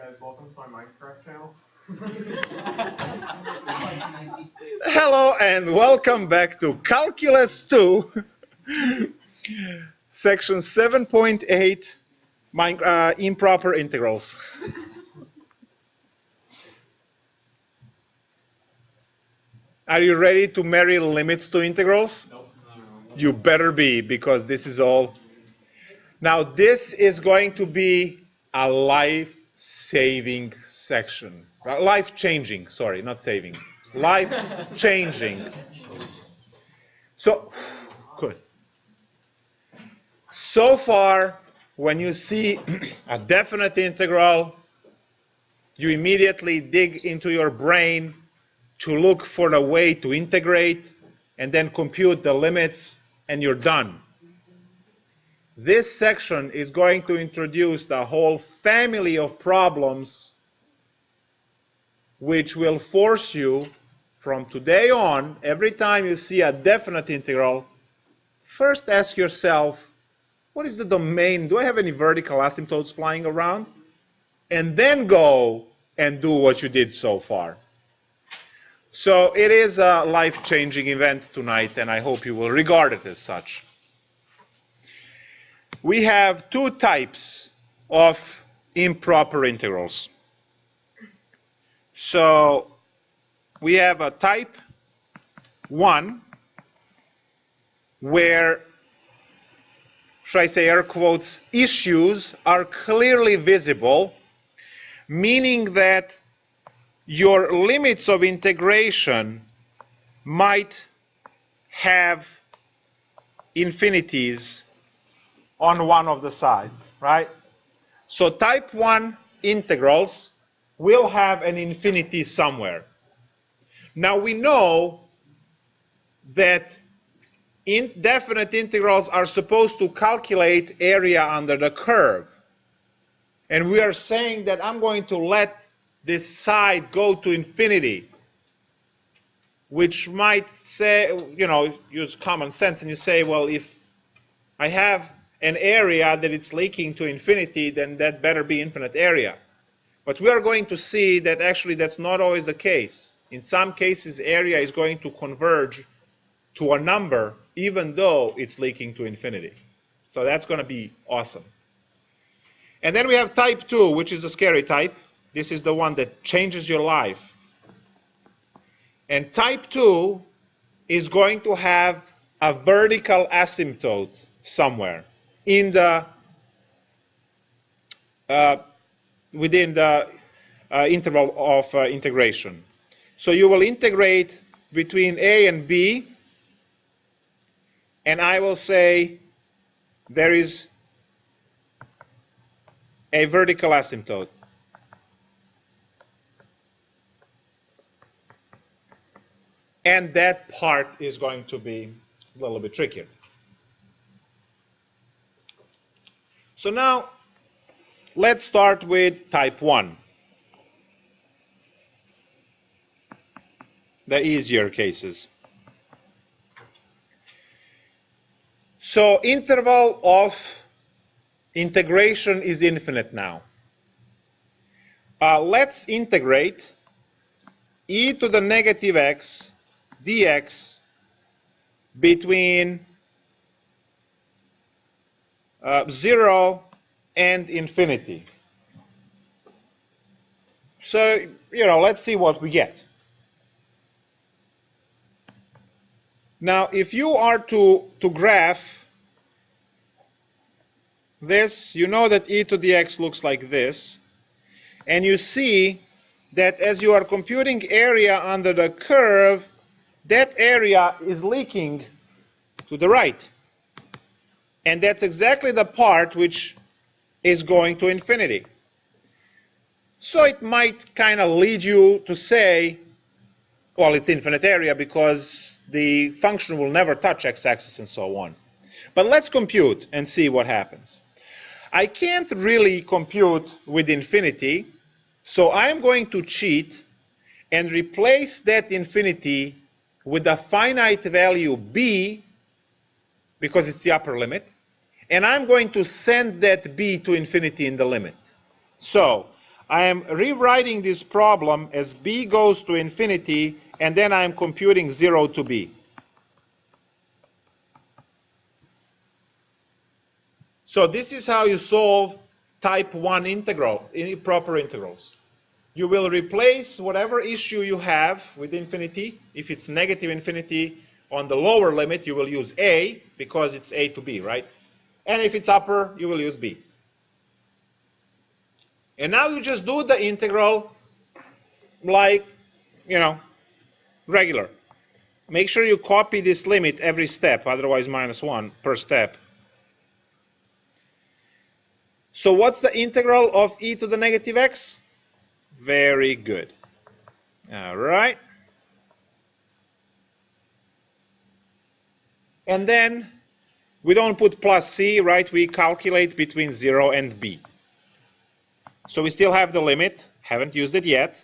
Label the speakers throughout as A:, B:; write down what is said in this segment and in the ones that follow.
A: guys, welcome to my Minecraft channel.
B: Hello and welcome back to Calculus2, section 7.8, improper integrals. Are you ready to marry limits to integrals?
A: Nope.
B: You better be, because this is all. Now this is going to be a life-saving section. Life-changing, sorry, not saving. Life-changing. So, good. So far, when you see a definite integral, you immediately dig into your brain to look for the way to integrate and then compute the limits, and you're done. This section is going to introduce the whole family of problems which will force you from today on, every time you see a definite integral, first ask yourself, what is the domain? Do I have any vertical asymptotes flying around? And then go and do what you did so far. So it is a life-changing event tonight, and I hope you will regard it as such. We have two types of improper integrals. So we have a type 1 where, should I say air quotes, issues are clearly visible, meaning that your limits of integration might have infinities on one of the sides, right? So type 1 integrals will have an infinity somewhere. Now we know that indefinite integrals are supposed to calculate area under the curve. And we are saying that I'm going to let this side go to infinity, which might say, use common sense, and you say, well, if I have an area that it's leaking to infinity, then that better be infinite area. But we are going to see that actually that's not always the case. In some cases, area is going to converge to a number, even though it's leaking to infinity. So that's going to be awesome. And then we have type 2, which is a scary type. This is the one that changes your life. And type 2 is going to have a vertical asymptote somewhere in the within the interval of integration. So you will integrate between a and b, and I will say there is a vertical asymptote. And that part is going to be a little bit trickier. So now, let's start with type 1, the easier cases. So interval of integration is infinite now. Let's integrate e to the negative x dx between 0 and infinity. So, let's see what we get. Now, if you are to graph this, you know that e to the x looks like this. And you see that as you are computing area under the curve, that area is leaking to the right. And that's exactly the part which is going to infinity. So it might kind of lead you to say, well, it's infinite area because the function will never touch x-axis and so on. But let's compute and see what happens. I can't really compute with infinity, so I'm going to cheat and replace that infinity with a finite value b, because it's the upper limit, and I'm going to send that b to infinity in the limit. So I am rewriting this problem as b goes to infinity, and then I am computing 0 to b. So this is how you solve type 1 integral, improper integrals. You will replace whatever issue you have with infinity. If it's negative infinity on the lower limit, you will use a, because it's a to b, right? And if it's upper, you will use b. And now you just do the integral like, regular. Make sure you copy this limit every step, otherwise -1 per step. So what's the integral of e to the negative x? Very good. All right. And then we don't put plus c, right? We calculate between 0 and b. So we still have the limit, haven't used it yet.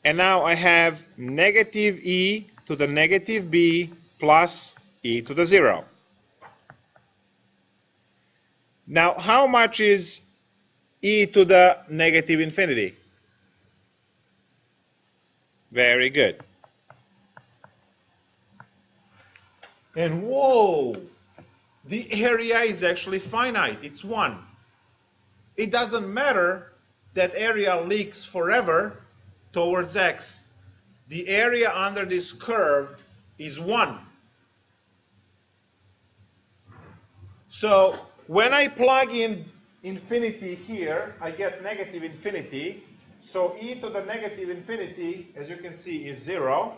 B: And now I have negative e to the negative b plus e to the 0. Now, how much is e to the negative infinity? Very good. And whoa, the area is actually finite. It's 1. It doesn't matter that area leaks forever towards x. The area under this curve is 1. So when I plug in infinity here, I get negative infinity. So e to the negative infinity, as you can see, is 0.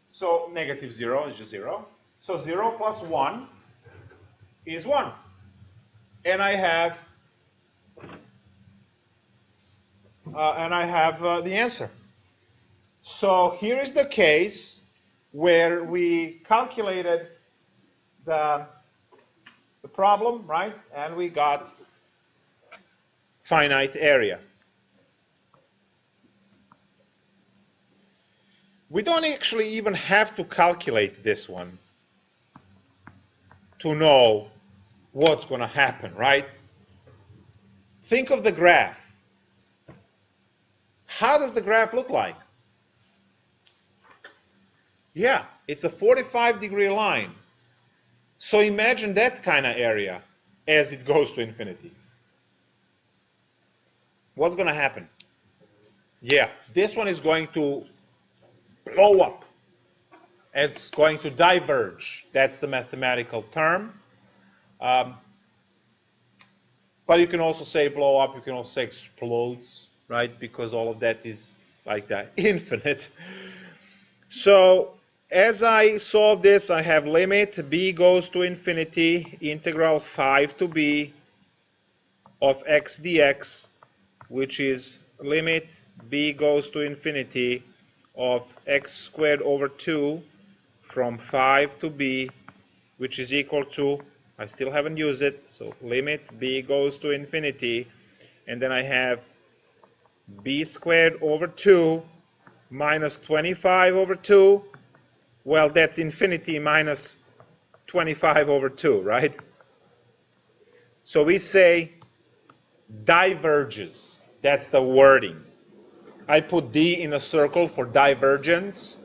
B: So negative 0 is just 0. So 0 plus 1 is 1. And I have the answer. So here is the case where we calculated the problem, right? And we got finite area. We don't actually even have to calculate this one to know what's going to happen, right? Think of the graph. How does the graph look like? Yeah, it's a 45-degree line. So imagine that kind of area as it goes to infinity. What's going to happen? Yeah, this one is going to blow up. It's going to diverge. That's the mathematical term. But you can also say blow up. You can also say explodes, right? Because all of that is like that, infinite. So as I solve this, I have limit b goes to infinity, integral 5 to b of x dx, which is limit b goes to infinity of x squared over 2 from 5 to b, which is equal to, I still haven't used it, so limit b goes to infinity, and then I have b squared over 2 minus 25 over 2. Well, that's infinity minus 25 over 2, right? So we say diverges. That's the wording. I put D in a circle for divergence.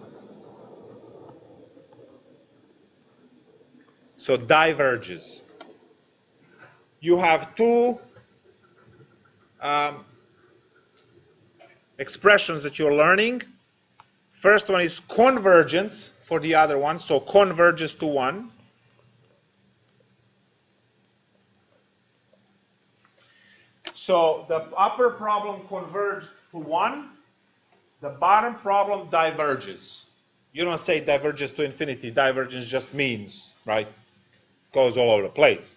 B: So diverges. You have two expressions that you're learning. First one is convergence for the other one, so converges to 1. So the upper problem converged to 1. The bottom problem diverges. You don't say diverges to infinity. Divergence just means, right? Goes all over the place.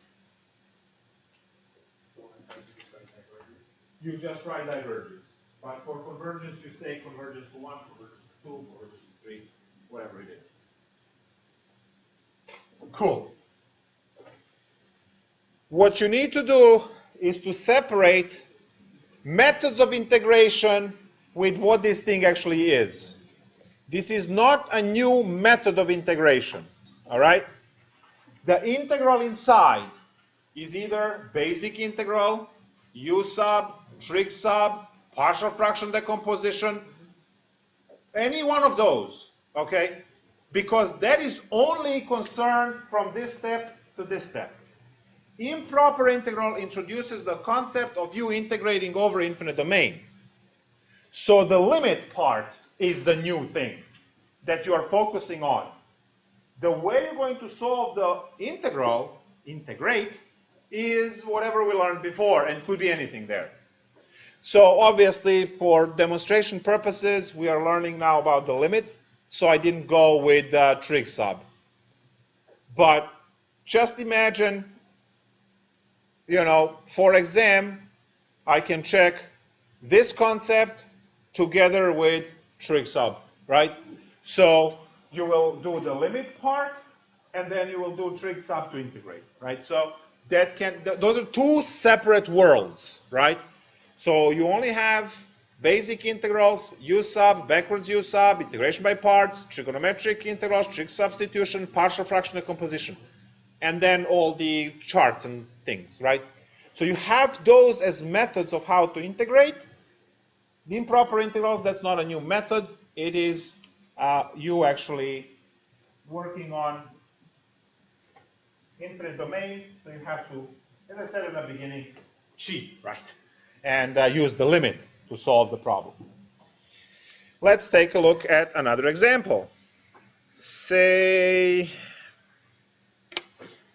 B: You just write diverges. But for convergence, you say convergence to 1, convergence to 2, convergence to 3, whatever it is. Cool. What you need to do is to separate methods of integration with what this thing actually is. This is not a new method of integration, all right? The integral inside is either basic integral U sub, trig sub, partial fraction decomposition, any one of those, okay? Because that is only concerned from this step to this step. Improper integral introduces the concept of you integrating over infinite domain. So the limit part is the new thing that you are focusing on. The way you're going to solve the integral, integrate, is whatever we learned before, and could be anything there. So obviously, for demonstration purposes, we are learning now about the limit, so I didn't go with trig sub. But just imagine, for exam, I can check this concept together with trig sub, right? So you will do the limit part, and then you will do trig sub to integrate, right? So those are two separate worlds, right? So you only have basic integrals, U sub, backwards U sub, integration by parts, trigonometric integrals, trig substitution, partial fraction decomposition, and then all the charts and things, right? So you have those as methods of how to integrate. The improper integrals, that's not a new method. It is you actually working on infinite domain, so you have to, as I said in the beginning, cheat, right? And use the limit to solve the problem. Let's take a look at another example. Say,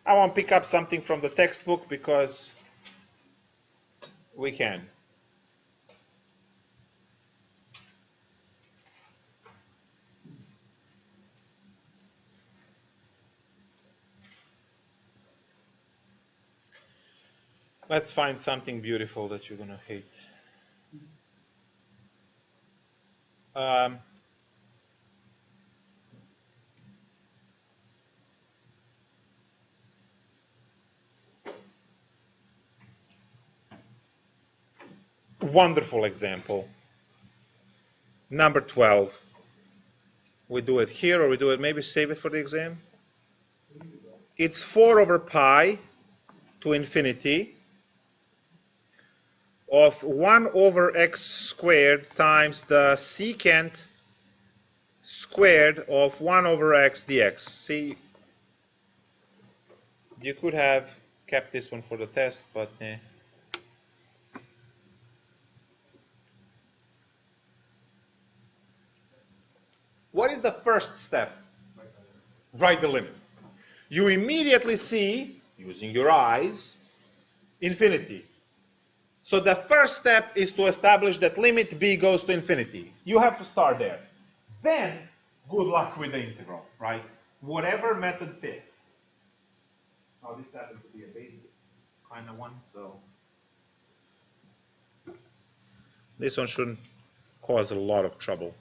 B: I want to pick up something from the textbook because we can. Let's find something beautiful that you're going to hate. Wonderful example. Number 12. We do it here, or we do it, maybe save it for the exam. It's 4 over pi to infinity of 1 over x squared times the secant squared of 1 over x dx. See, you could have kept this one for the test, but What is the first step? Write the limit. You immediately see, using your eyes, infinity. So the first step is to establish that limit b goes to infinity. You have to start there. Then, good luck with the integral, right? Whatever method fits. Now this happens to be a basic kind of one, so this one shouldn't cause a lot of trouble.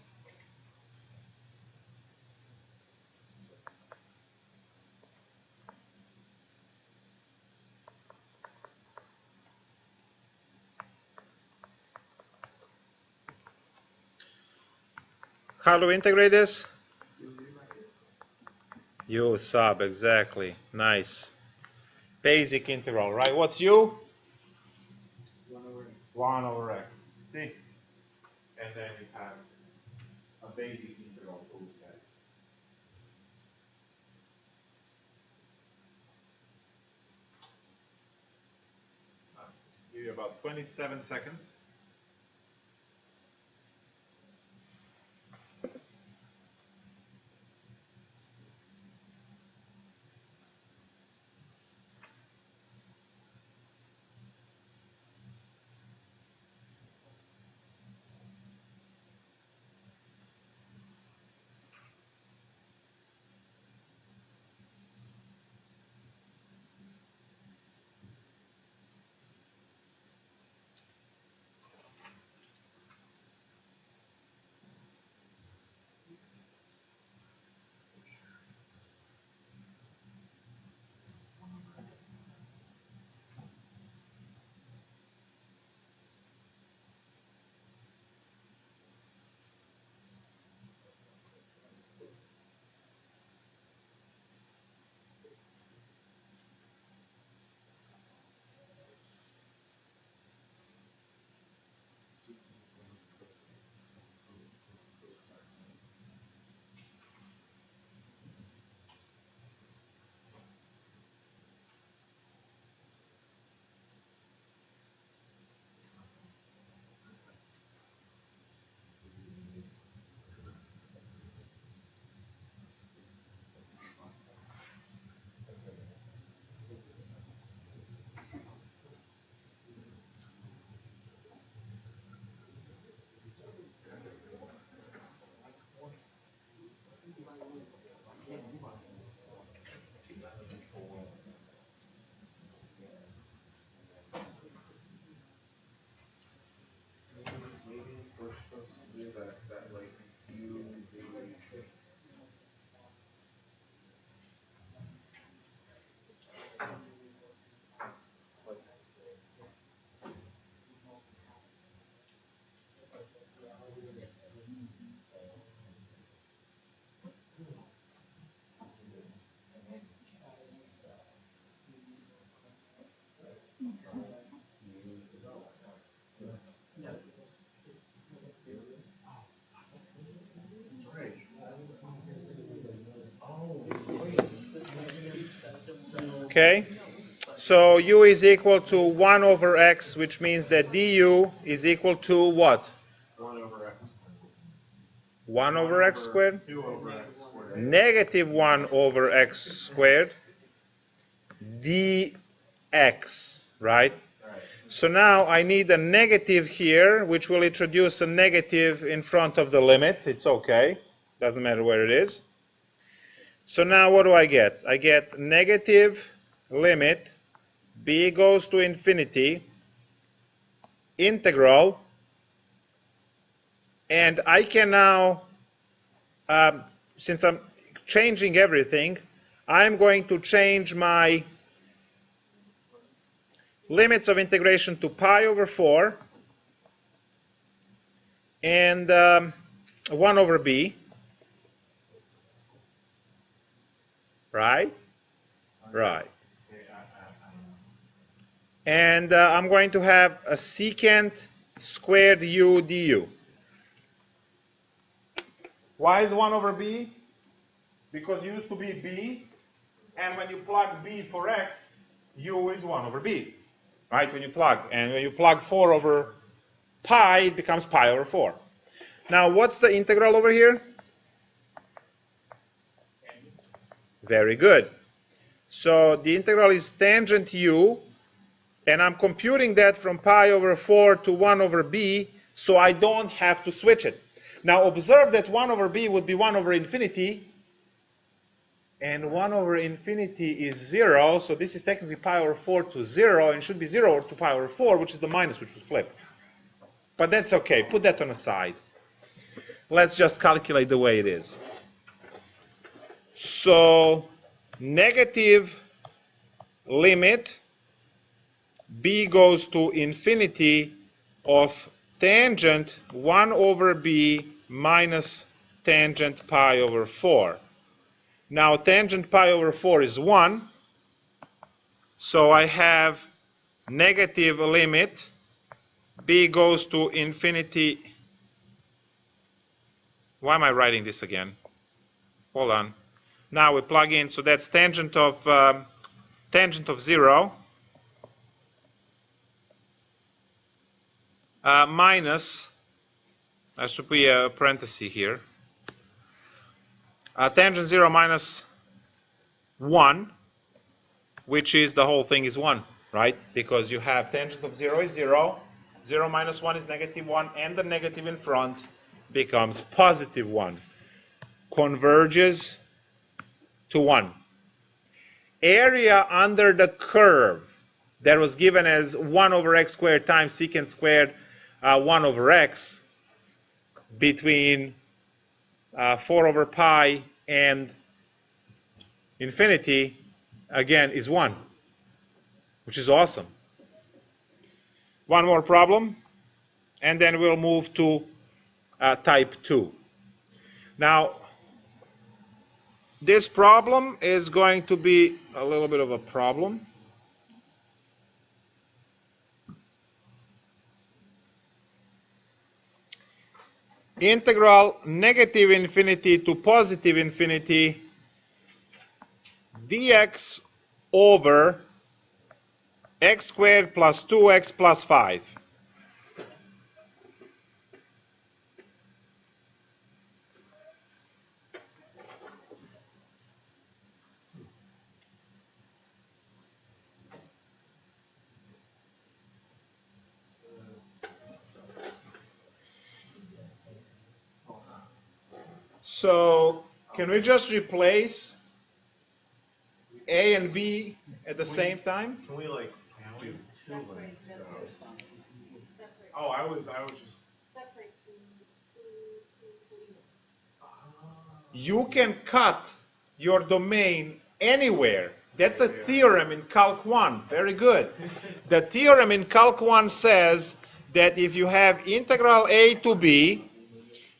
B: How do we integrate this? U sub, exactly. Nice. Basic integral, right? What's U? 1 over x. See? And then we have a basic integral to look at. Give you about 27 seconds. Okay? So u is equal to 1 over x, which means that du is equal to what?
A: 1 over x.
B: 1 over x squared?
A: 2 over x squared.
B: Negative 1 over x squared dx, right?
A: Right.
B: So now I need a negative here, which will introduce a negative in front of the limit. It's okay. Doesn't matter where it is. So now what do I get? I get negative limit b goes to infinity integral, and I can now, since I'm changing everything, I'm going to change my limits of integration to pi over 4 and 1 over b, right? Right. And I'm going to have a secant squared u du. Why is 1 over b? Because u used to be b, and when you plug b for x, u is 1 over b, right? When you plug, and when you plug 4 over pi, it becomes pi over 4. Now, what's the integral over here? Very good. So the integral is tangent u, and I'm computing that from pi over 4 to 1 over b, so I don't have to switch it. Now observe that 1 over b would be 1 over infinity, and 1 over infinity is 0, so this is technically pi over 4 to 0, and should be 0 to pi over 4, which is the minus which was flipped. But that's okay, put that on the side. Let's just calculate the way it is. So negative limit b goes to infinity of tangent 1 over b minus tangent pi over 4. Now tangent pi over 4 is 1, so I have negative limit b goes to infinity. Why am I writing this again? Hold on. Now we plug in, so that's tangent of 0 minus, there should be a parenthesis here, tangent 0 minus 1, which is the whole thing is 1, right? Because you have tangent of 0 is 0, 0 minus 1 is negative 1, and the negative in front becomes positive 1. Converges to 1. Area under the curve that was given as 1 over x squared times secant squared 1 over x between 4 over pi and infinity, again, is 1, which is awesome. One more problem, and then we'll move to type 2. Now, this problem is going to be a little bit of a problem. Integral negative infinity to positive infinity dx over x squared plus 2x plus 5. So can we just replace a and b at the same time?
A: Can we like do 2 limits though? Oh, I was just.
B: You can cut your domain anywhere. That's a theorem in Calc 1. Very good. The theorem in Calc 1 says that if you have integral a to b,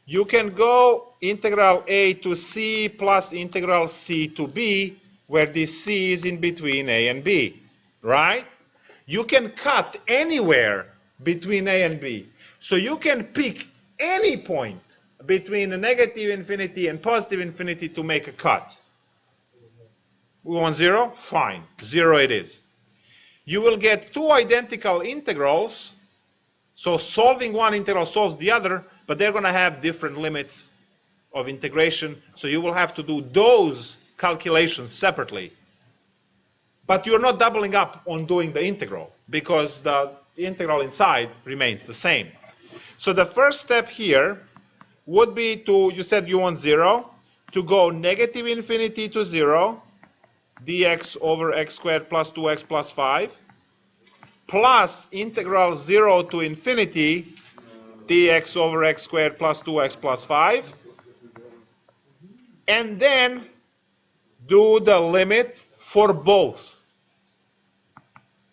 B: you can go integral a to c plus integral c to b, where this c is in between a and b, right? You can cut anywhere between a and b. So you can pick any point between a negative infinity and positive infinity to make a cut. We want 0? Fine, 0 it is. You will get two identical integrals. So solving one integral solves the other, but they're going to have different limits of integration. So you will have to do those calculations separately. But you're not doubling up on doing the integral because the integral inside remains the same. So the first step here would be to, you said you want 0, to go negative infinity to 0, dx over x squared plus 2x plus 5, plus integral 0 to infinity, dx over x squared plus 2x plus 5, and then do the limit for both.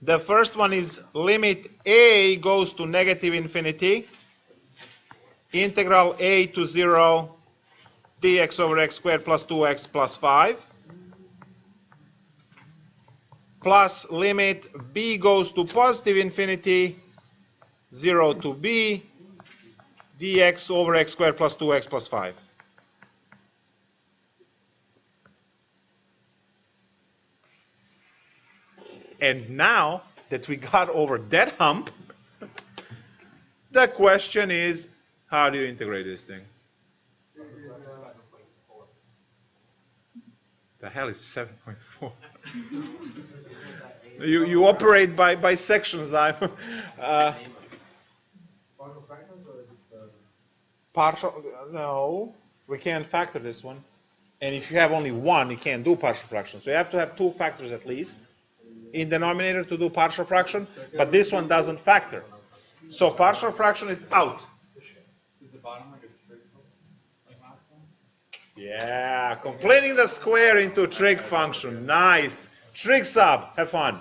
B: The first one is limit a goes to negative infinity, integral a to 0, dx over x squared plus 2x plus 5, plus limit b goes to positive infinity, 0 to b, dx over x squared plus 2x plus 5. And now that we got over that hump, the question is, how do you integrate this thing? The hell is 7.4? You operate by sections. Partial? No, we can't factor this one. And if you have only one, you can't do partial fraction. So you have to have two factors at least in the denominator to do partial fraction, but this one doesn't factor. So partial fraction is out. Yeah, completing the square into trig function. Nice. Trig sub. Have fun.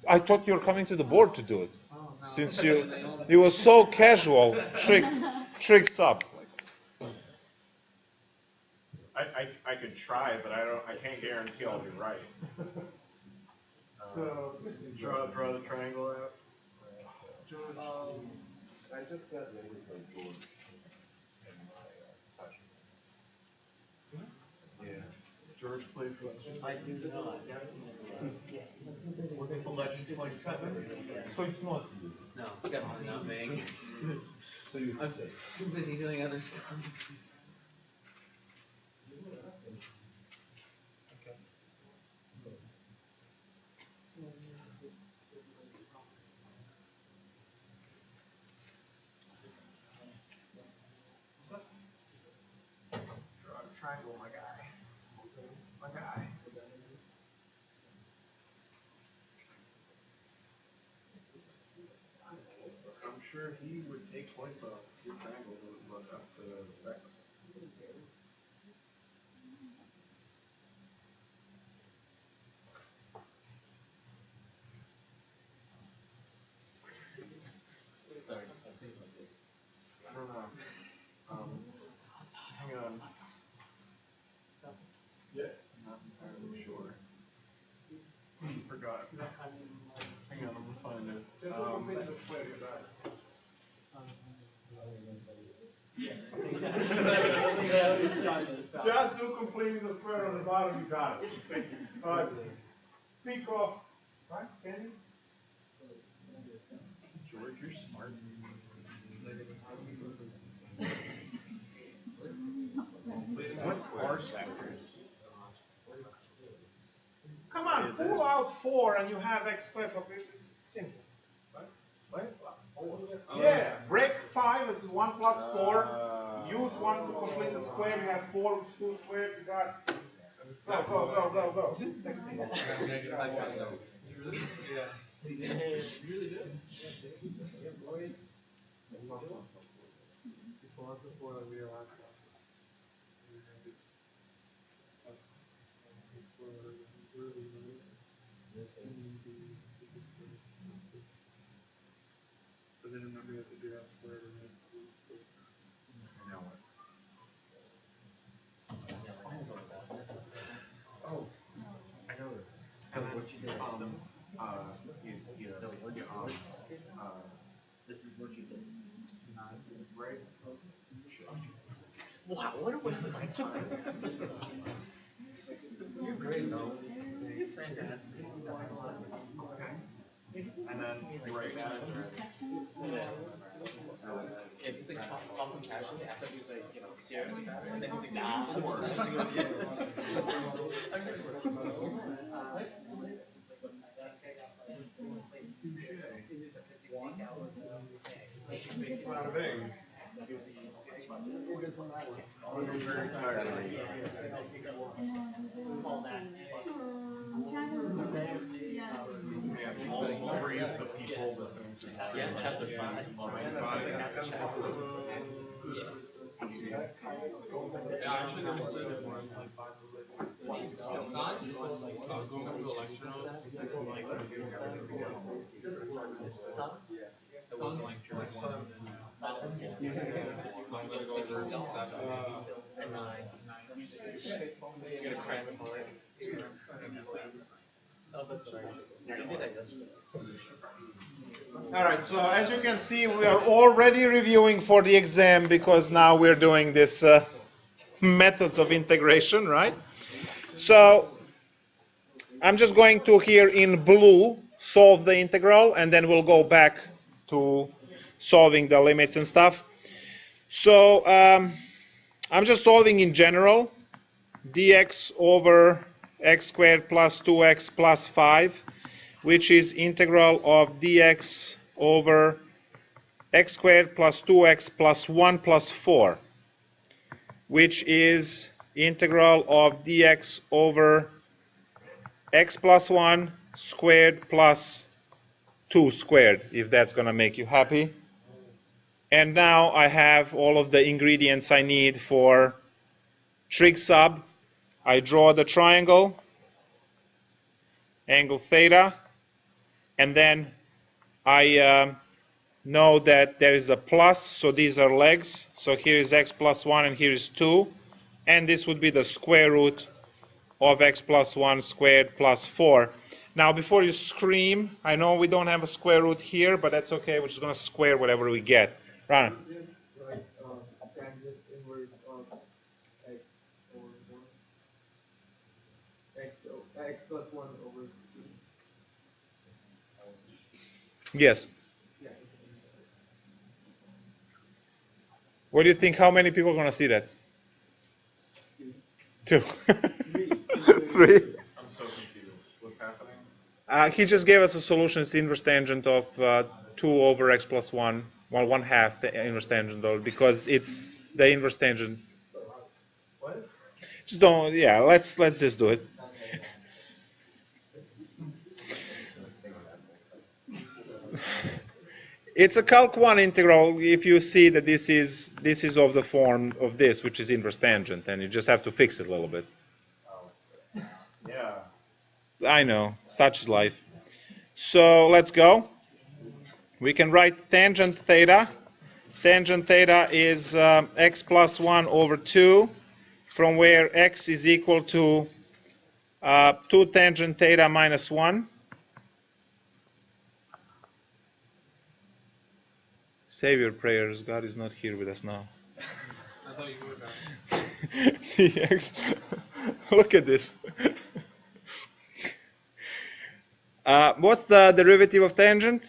B: I thought you were coming to the board to do it. Since it was so casual. Trig sub.
A: I could try, but I can't guarantee I'll be right. So draw the triangle out.
C: I just got ready for George and my yeah.
A: George plays legend. I do not. Was it the Legend 27?
C: So it's not you.
D: No, definitely not me.
C: So you
D: I'm too busy doing other stuff.
A: Draw a triangle, my guy. My guy. I'm sure he would take points off your triangle and look up to Rex.
D: Sorry, I was thinking about this.
A: I don't know. Hang on. Yeah. I'm not entirely sure. Forgot. Hang on, I'm gonna find it.
B: Just do completing the square on the bottom, you got it. Thank you. Pick off. Right, Kenny?
A: George, you're smart. What are sectors?
B: Come on, pull out 4 and you have x squared plus this is simple. Right? Yeah, break 5 is 1 plus 4. Use 1 to complete the square. You have 4 which is 2 squared. You got. Go.
A: But then remember you have to do that square root. Now what? Oh, I know this. So what you did?
D: So what you
A: This is what you did. Right?
D: Wow, what a waste of my time. You're great though. It's fantastic.
A: And then right now,
D: Yeah. Yeah, he's like talking casually. I thought he was like, serious about it. And then he's like, nah, I'm just messing with you.
A: bada bing. I'm very tired. And all three of the people listening to this.
D: Yeah, chapter 5. Yeah.
A: Actually, there was going to a lecture notes.
D: It wasn't like George one.
A: I'm gonna go over 7.
D: And 9. You're gonna cram it hard. Oh, that's right. You did that yesterday.
B: All right, so as you can see, we are already reviewing for the exam because now we're doing this methods of integration, right? So I'm just going to here in blue solve the integral, and then we'll go back to solving the limits and stuff. So I'm just solving in general, dx over x squared plus 2x plus 5, which is integral of dx over x squared plus 2x plus 1 plus 4, which is integral of dx over x plus 1 squared plus 2 squared, if that's going to make you happy. And now I have all of the ingredients I need for trig sub. I draw the triangle, angle theta, and then I know that there is a plus, so these are legs. So here is x plus 1 and here is 2. And this would be the square root of x plus 1 squared plus 4. Now, before you scream, I know we don't have a square root here, but that's okay. We're just going to square whatever we get. Rana.
C: Right, tangent inverse of x over 1. X plus 1 over 2.
B: Yes.
C: Yeah.
B: What do you think? How many people are going to see that? 2. 3.
A: I'm so confused. What's happening?
B: He just gave us a solution. It's the inverse tangent of 2 over x plus 1. Well, 1/2 the inverse tangent, though, because it's the inverse tangent.
C: What?
B: Just don't. Yeah, let's just do it. It's a Calc1 integral if you see that this is of the form of this, which is inverse tangent, and you just have to fix it a little bit.
A: Yeah.
B: I know, such is life. So let's go. We can write tangent theta. Tangent theta is x plus 1 over 2, from where x is equal to 2 tangent theta minus 1. Save your prayers. God is not here with us now.
A: I thought you were done.
B: dx. Look at this. What's the derivative of tangent?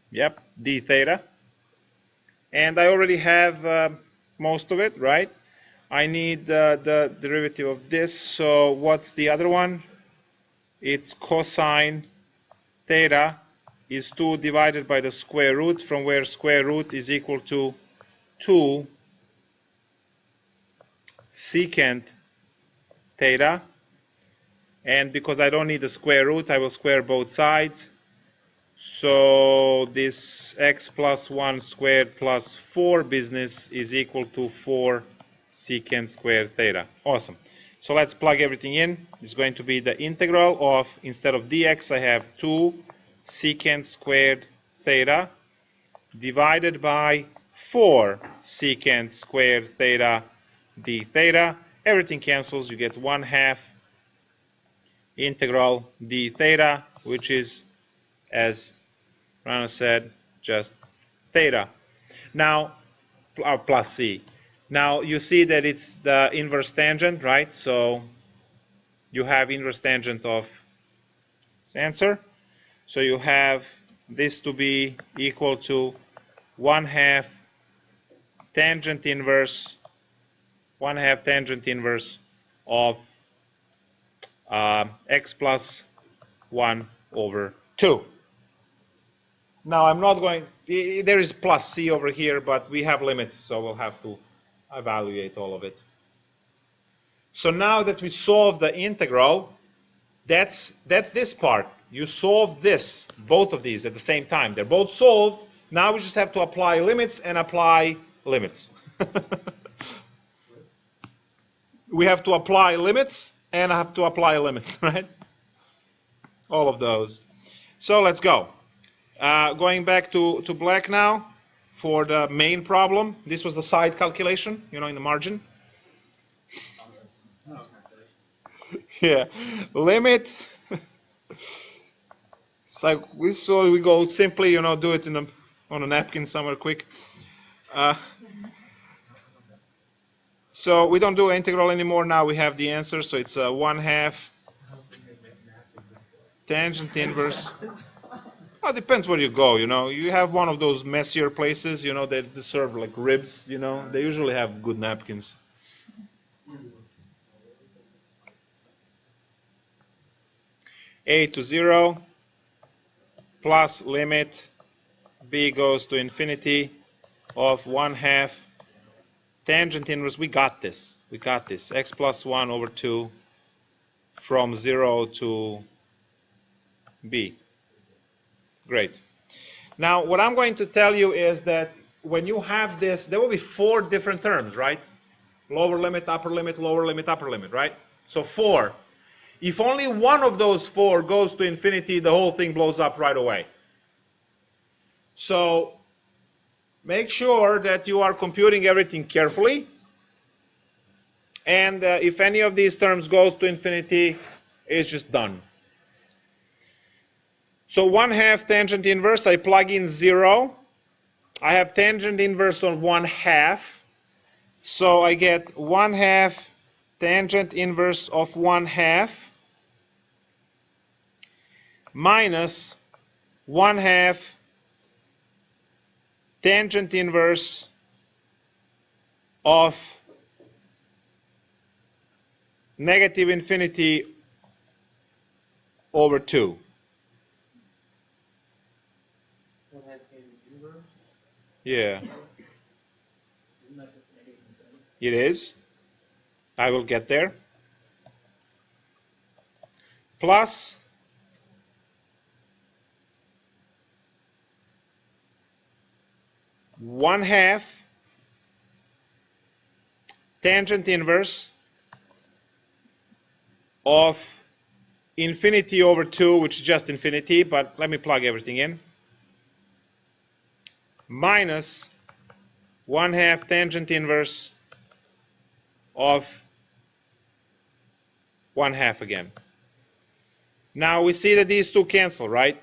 B: Yep, d theta. And I already have most of it, right? I need the derivative of this. So what's the other one? It's cosine theta is 2 divided by the square root, from where square root is equal to 2 secant theta. And because I don't need the square root, I will square both sides. So this x plus 1 squared plus 4 business is equal to 4 secant squared theta. Awesome. So let's plug everything in. It's going to be the integral of, instead of dx, I have 2 secant squared theta divided by 4 secant squared theta d theta. Everything cancels. You get 1/2 integral d theta, which is, as Rana said, just theta. Now, plus c. Now you see that it's the inverse tangent, right? So you have inverse tangent of this answer. So you have this to be equal to 1/2 tangent inverse, 1/2 tangent inverse of x plus 1 over 2. Now I'm not going, there is plus c over here, but we have limits, so we'll have to evaluate all of it. So now that we solve the integral, that's this part. You solve this, both of these at the same time. They're both solved. Now we just have to apply limits and apply limits. We have to apply limits and I have to apply a limit, right? All of those. So let's go. Going back to black now for the main problem. This was the side calculation, you know, in the margin. Yeah, limit. It's like so we go simply, you know, do it on a napkin somewhere quick. So we don't do integral anymore. Now we have the answer. So it's 1/2 tangent inverse. Well, it depends where you go. You know, you have one of those messier places. You know, they serve like ribs. You know, they usually have good napkins. A to 0 plus limit b goes to infinity of 1/2 tangent inverse. We got this. We got this. X plus 1 over 2 from 0 to b. Great. Now, what I'm going to tell you is that when you have this, there will be 4 different terms, right? Lower limit, upper limit, lower limit, upper limit, right? So 4. If only one of those 4 goes to infinity, the whole thing blows up right away. So make sure that you are computing everything carefully. And if any of these terms goes to infinity, it's just done. So 1/2 tangent inverse, I plug in 0. I have tangent inverse of 1/2. So I get 1/2 tangent inverse of 1/2 minus 1/2 tangent inverse of negative infinity over 2. Yeah. It is. I will get there. Plus one-half tangent inverse of infinity over 2, which is just infinity, but let me plug everything in, minus 1/2 tangent inverse of 1/2 again. Now we see that these two cancel, right?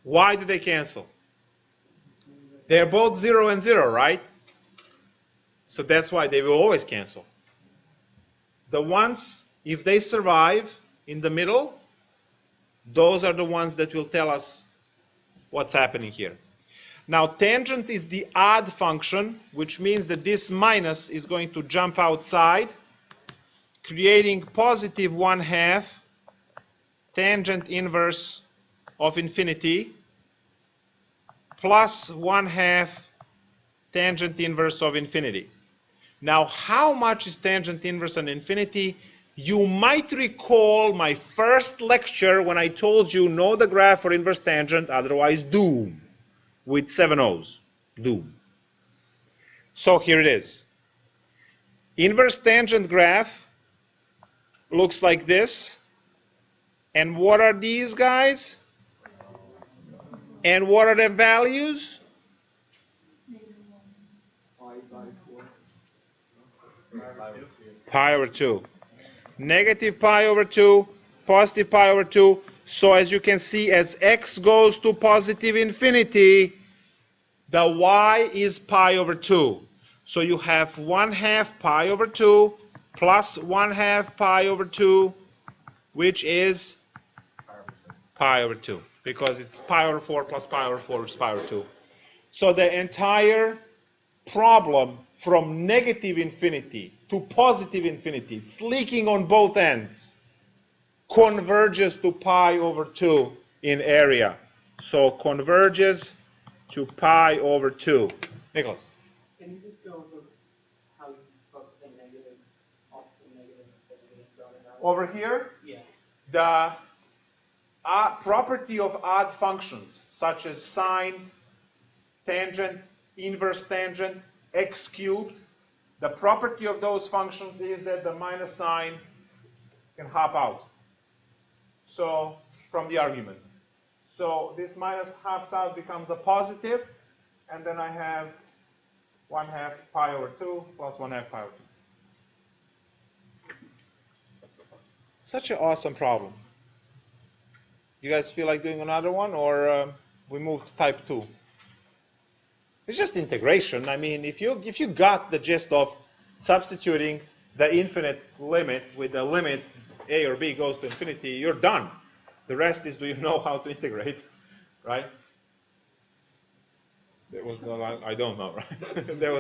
B: Why do they cancel? They're both 0 and 0, right? So that's why they will always cancel. The ones, if they survive in the middle, those are the ones that will tell us what's happening here. Now, tangent is the odd function, which means that this minus is going to jump outside, creating positive 1/2 tangent inverse of infinity plus 1/2 tangent inverse of infinity. Now, how much is tangent inverse on infinity? You might recall my first lecture when I told you know the graph for inverse tangent, otherwise doom, with 7 O's, doom. So here it is. Inverse tangent graph looks like this. And what are these guys? And what are the values? Pi over 2. Negative pi over 2, positive pi over 2. So as you can see, as x goes to positive infinity, The y is pi over 2. So you have 1/2 pi over 2 plus 1/2 pi over 2, which is pi over 2, because it's pi over 4 plus pi over 4 is pi over 2. So the entire problem from negative infinity to positive infinity, it's leaking on both ends, converges to pi over 2 in area. So converges to pi over 2. Nicholas?
D: Can you just go over how you put the negative off the negative dotted out?
B: Over here,
D: Yeah.
B: the property of odd functions, such as sine, tangent, inverse tangent, x cubed, the property of those functions is that the minus sign can hop out. So, from the argument. So this minus hops out, becomes a positive, and then I have 1/2 pi over 2 plus 1/2 pi over 2. Such an awesome problem. You guys feel like doing another one, or we move to type 2? It's just integration. I mean, if you got the gist of substituting the infinite limit with the limit a or b goes to infinity, you're done. The rest is, do you know how to integrate, right? There was no, I don't know, right? there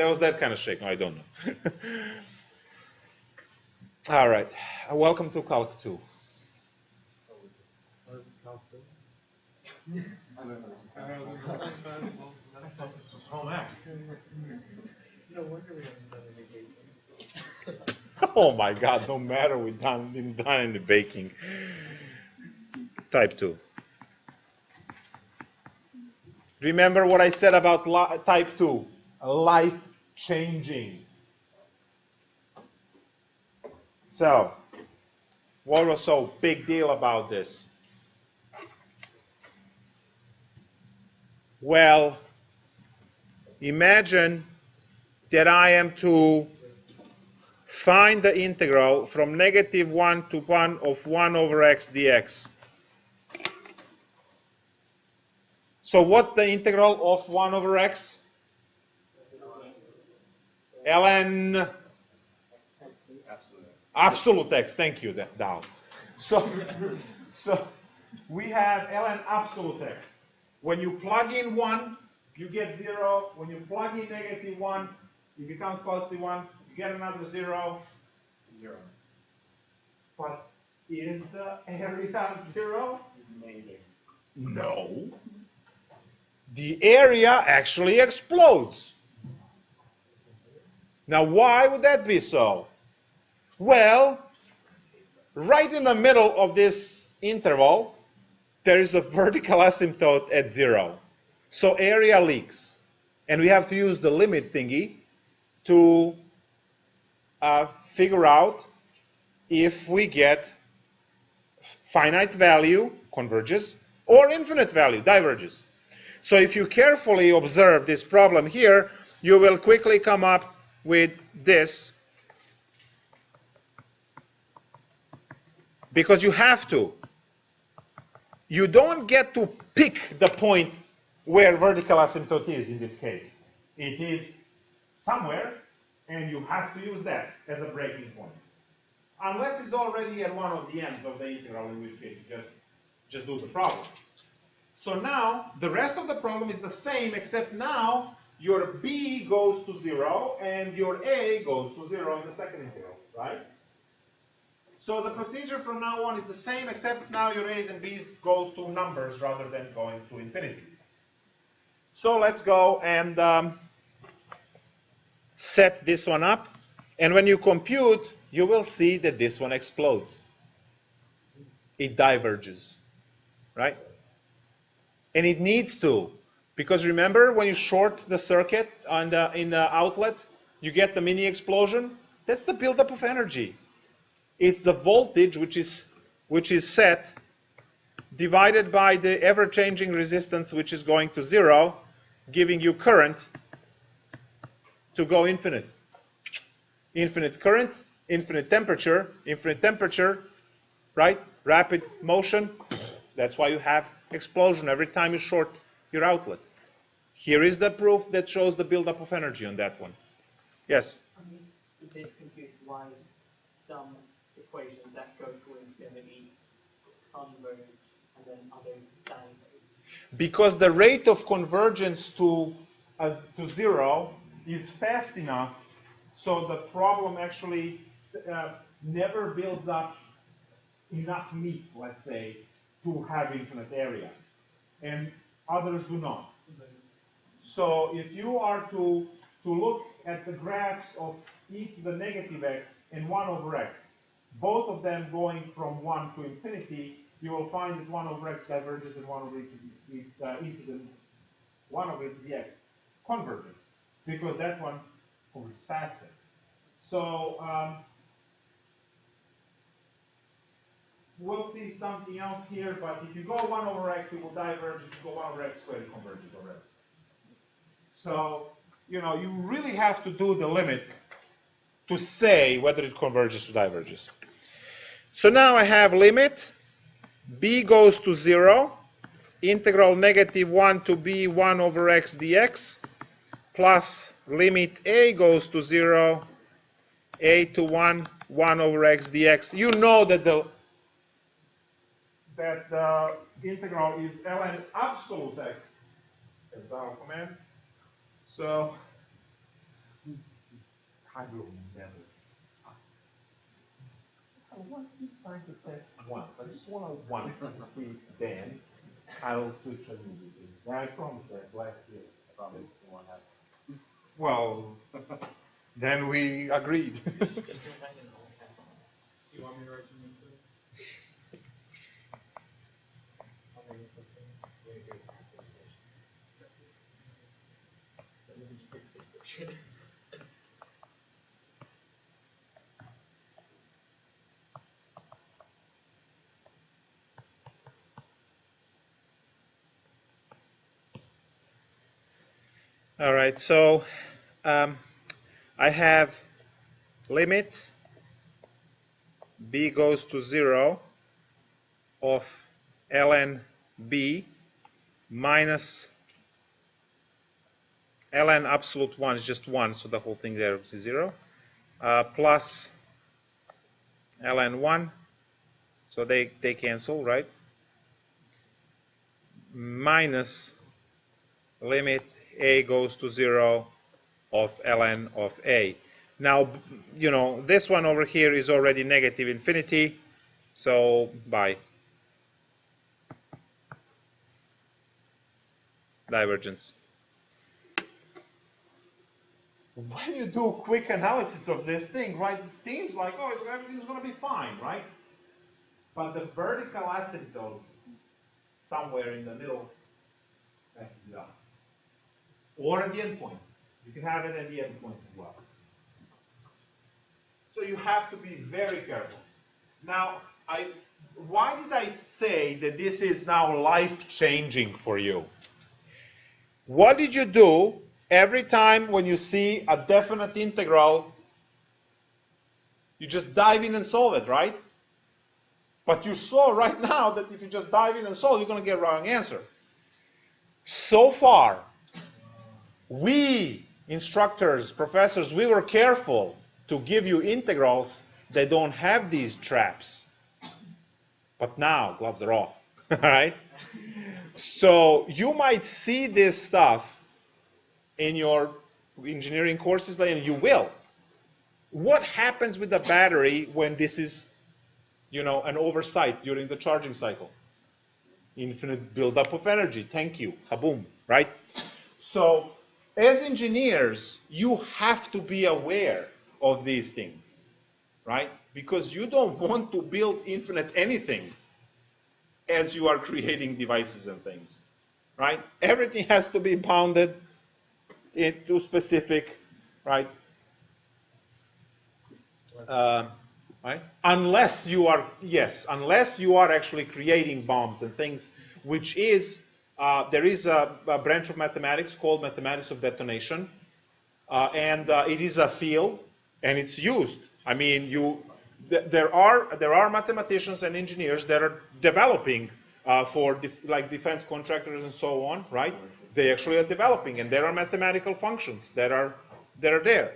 B: was that kind of shake. No, I don't know. All right. Welcome to Calc 2.
A: This was home ec.
D: No wonder we haven't done any baking.
B: Oh my God! No matter we've been done in the baking. Type 2. Remember what I said about type 2? Life-changing. So, what was so big deal about this? Well, imagine that I am to find the integral from -1 to 1 of 1 over x dx. So what's the integral of 1 over x? ln absolute x. Thank you, Dow. So we have ln absolute x. When you plug in 1, you get 0. When you plug in -1, it becomes +1. You get another 0. 0. But is the area 0?
C: Maybe.
B: No. The area actually explodes. Now, why would that be so? Well, right in the middle of this interval, there is a vertical asymptote at 0. So area leaks. And we have to use the limit thingy to figure out if we get finite value, converges, or infinite value, diverges. So if you carefully observe this problem here, you will quickly come up with this. Because you have to. You don't get to pick the point where vertical asymptote is in this case. It is somewhere, and you have to use that as a breaking point. Unless it's already at one of the ends of the integral, in which case you just do the problem. So now, the rest of the problem is the same, except now your b goes to 0, and your a goes to 0 in the second integral, right? So the procedure from now on is the same, except now your a's and b's goes to numbers rather than going to infinity. So let's go and set this one up. And when you compute, you will see that this one explodes. It diverges, right? And it needs to, because remember when you short the circuit in the outlet, you get the mini explosion. That's the buildup of energy. It's the voltage which is set divided by the ever-changing resistance, which is going to 0, giving you current to go infinite. Infinite current, infinite temperature, right? Rapid motion. That's why you have explosion every time you short your outlet. Here is the proof that shows the buildup of energy on that one. Yes?
D: I'm a bit confused why some equations that go to infinity converge and then others diverge.
B: Because the rate of convergence to 0 is fast enough, so the problem actually never builds up enough meat, let's say, to have infinite area. And others do not. So if you are to look at the graphs of e to the negative x and 1 over x, both of them going from 1 to infinity, you will find that 1 over x diverges and 1 over e to the 1 over e to the x converges, because that one goes faster. So we'll see something else here, but if you go 1 over x, it will diverge. If you go 1 over x squared, it converges already. So, you know, you really have to do the limit to say whether it converges or diverges. So now I have limit b goes to 0, integral negative 1 to b 1 over x dx, plus limit a goes to 0, a to 1, 1 over x dx. You know that the integral is ln absolute x, as our commands. So I will never. I want each sign to test once. I just want to once to see then I'll switch immediately. I promised that last year. I promised you won't have. Well, then we agreed.
D: Just do it right in all caps. Do you want me to write them into it? I'll write it into it. Very good. Let me just take this picture.
B: All right, so I have limit b goes to 0 of ln b minus ln absolute 1 is just 1, so the whole thing there is 0, plus ln 1, so they cancel, right? Minus limit a goes to 0 of ln of a. Now, you know, this one over here is already negative infinity, so bye. Divergence. When you do a quick analysis of this thing, right, it seems like, oh, everything's going to be fine, right? But the vertical asymptote somewhere in the middle messes it up. Or at the endpoint. You can have it at the endpoint as well. So you have to be very careful. Now, why did I say that this is now life-changing for you? What did you do every time when you see a definite integral? You just dive in and solve it, right? But you saw right now that if you just dive in and solve, you're going to get a wrong answer. So far, we, instructors, professors, we were careful to give you integrals that don't have these traps. But now, gloves are off, all right? So you might see this stuff in your engineering courses, and you will. What happens with the battery when this is, you know, an oversight during the charging cycle? Infinite buildup of energy. Thank you. Kaboom, right? So as engineers, you have to be aware of these things, right? Because you don't want to build infinite anything as you are creating devices and things, right? Everything has to be bounded into specific, right? Right? Unless you are, yes, unless you are actually creating bombs and things, which is, there is a branch of mathematics called mathematics of detonation, and it is a field, and it's used. I mean, there are mathematicians and engineers that are developing for like defense contractors and so on, right? They actually are developing, and there are mathematical functions that are there.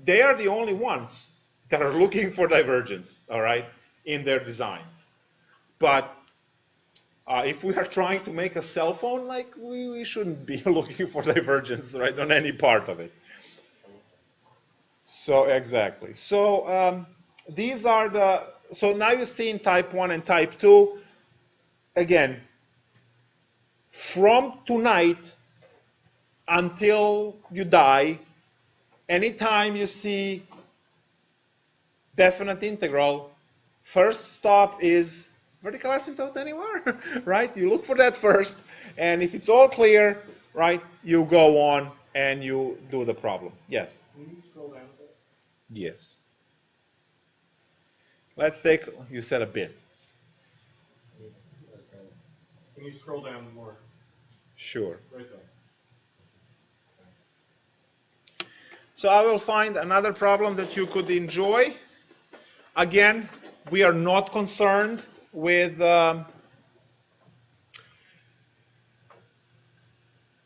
B: They are the only ones that are looking for divergence, all right, in their designs. But if we are trying to make a cell phone, like we shouldn't be looking for divergence, right, on any part of it. So exactly. So these are the. So now you've seen type 1 and type 2. Again, from tonight until you die, anytime you see definite integral, first stop is vertical asymptote anywhere, right? You look for that first, and if it's all clear, right, you go on and you do the problem. Yes?
C: Can you scroll down a bit?
B: Yes. Let's take, you said a bit.
C: Okay. Can you scroll down more?
B: Sure.
C: Right there.
B: So I will find another problem that you could enjoy. Again, we are not concerned with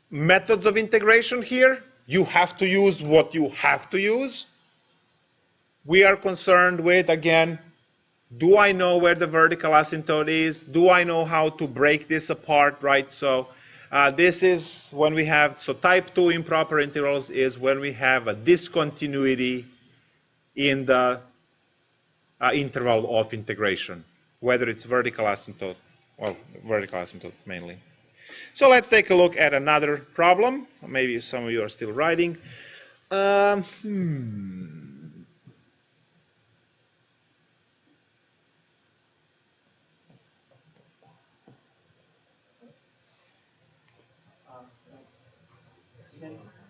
B: methods of integration here. You have to use what you have to use. We are concerned with, again, do I know where the vertical asymptote is? Do I know how to break this apart, right? So this is when we have, so type 2 improper integrals is when we have a discontinuity in the interval of integration, whether it's vertical asymptote, well, vertical asymptote mainly. So let's take a look at another problem. Maybe some of you are still writing.
D: Then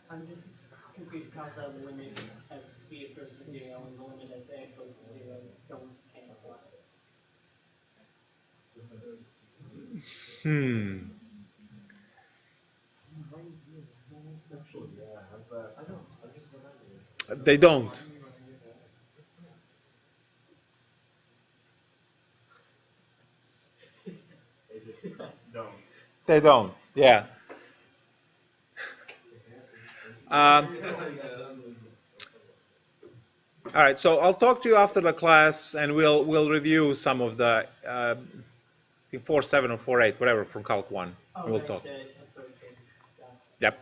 D: I'm just confused how the limit as b goes to 0 and the limit as x goes to 0 don't cancel out.
C: Actually, yeah, how's that? I don't, I'm just wondering.
B: They don't.
C: They just don't.
B: They don't. Yeah. All right. So I'll talk to you after the class, and we'll review some of the 4.7 or 4.8, whatever, from Calc 1. We'll talk. Yep.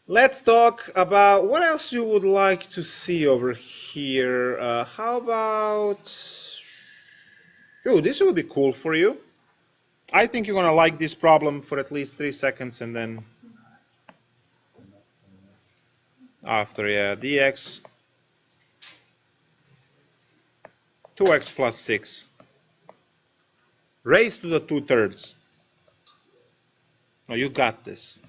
B: Let's talk about what else you would like to see over here. How about, oh, this will be cool for you. I think you're going to like this problem for at least 3 seconds, and then after, yeah, dx 2x plus 6 raised to the 2/3. Now you got this.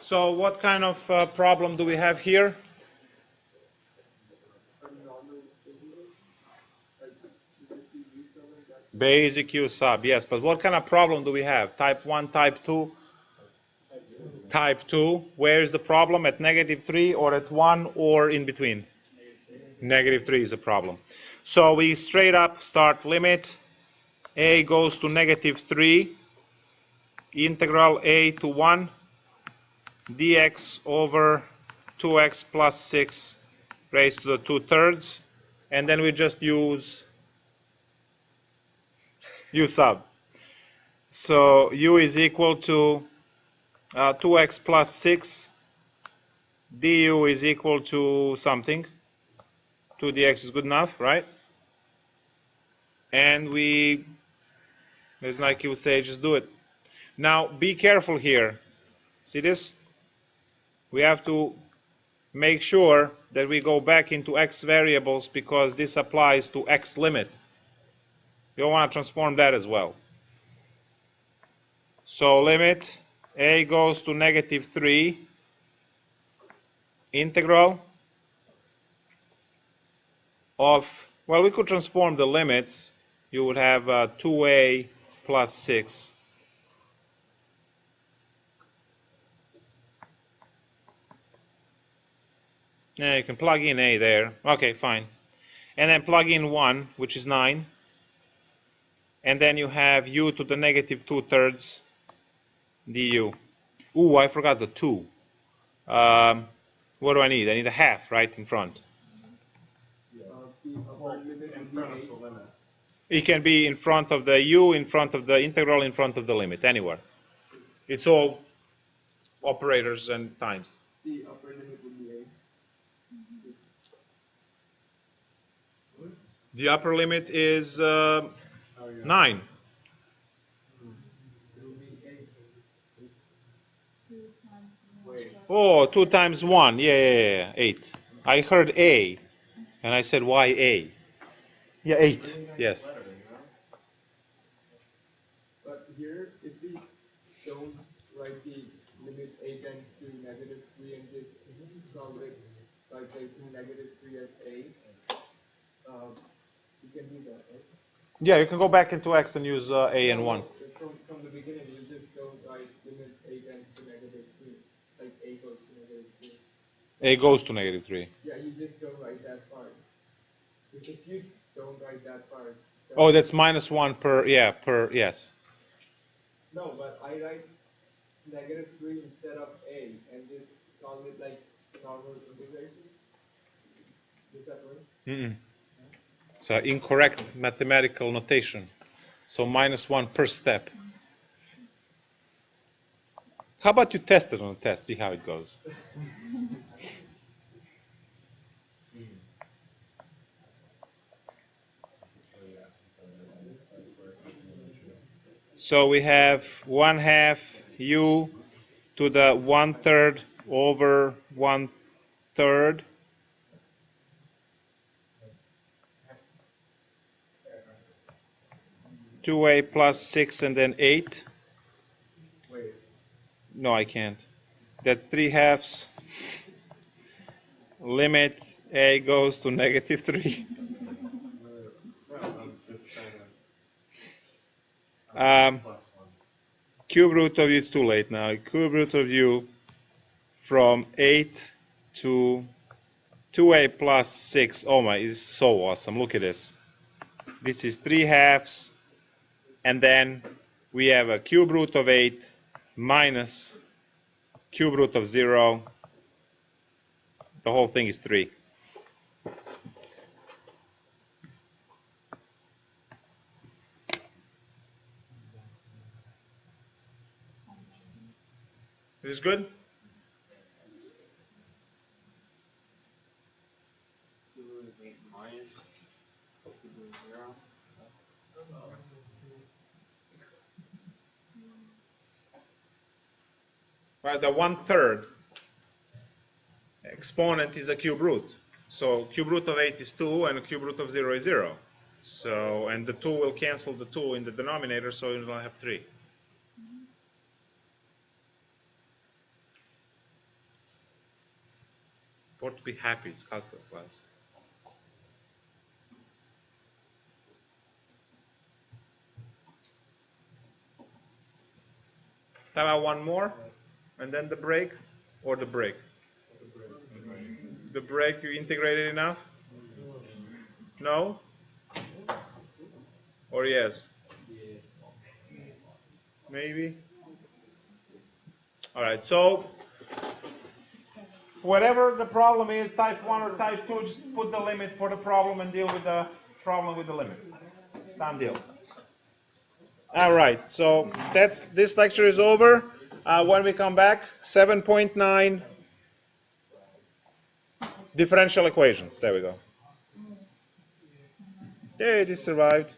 B: So what kind of problem do we have here? Basic U sub, yes. But what kind of problem do we have? Type 1, type 2? Type 2. Where is the problem? At -3 or at 1 or in between? -3 is a problem. So we straight up start limit. A goes to -3. Integral a to 1 dx over 2x plus 6 raised to the 2/3. And then we just use U sub. So U is equal to 2x plus 6 du is equal to something. 2 dx is good enough, right? And we, as Nike would say, just do it. Now be careful here. See this? We have to make sure that we go back into x variables because this applies to x limit. You want to transform that as well. So limit a goes to -3 integral of, well, we could transform the limits. You would have 2a plus 6. Yeah, you can plug in a there. Okay, fine. And then plug in 1, which is 9. And then you have u to the -2/3 du. Ooh, I forgot the 2. What do I need? I need a half right in front. It can be in front of the u, in front of the integral, in front of the limit, anywhere. It's all operators and times.
C: The upper limit would be a.
B: The upper limit is 9. Oh, 2 times 1. Yeah, 8. I heard a, and I said, why a? Yeah, 8. Yes.
C: But here, if we don't write the limit a tends to -3 and just solve it by placing -3 as a, you can do that, right?
B: Yeah, you can go back into x and use a and 1.
C: From the beginning, you just don't write limit a tends to -3. Like a goes to -3.
B: A goes to -3.
C: Yeah, you just don't write that part. If you don't write that part.
B: Oh, that's -1 per, yeah, per, yes.
C: No, but I write -3 instead of a and just solve it like normal integration. Is that right?
B: It's an incorrect mathematical notation. So -1 per step. How about you test it on a test, see how it goes. So we have 1/2 u to the 1/3 over 1/3. Two a plus 6 and then 8.
C: Wait.
B: No, I can't. That's 3/2. Limit a goes to -3. Cube root of u, it's too late now. Cube root of u from 8 to 2a plus 6. Oh my, it's so awesome. Look at this. This is 3/2. And then we have a cube root of 8 minus cube root of 0. The whole thing is 3. This is good? Right, the 1/3 exponent is a cube root. So cube root of 8 is 2 and cube root of 0 is 0. So, and the 2 will cancel the 2 in the denominator, so you'll have 3. more to be happy. It's calculus class. Time out one more, and then the break, or the break. The break, you integrated enough? No? Or yes? Maybe? All right, so whatever the problem is, type 1 or type 2, just put the limit for the problem and deal with the problem with the limit. Done deal. All right, so this lecture is over. When we come back, 7.9 differential equations. There we go. Yay, this survived.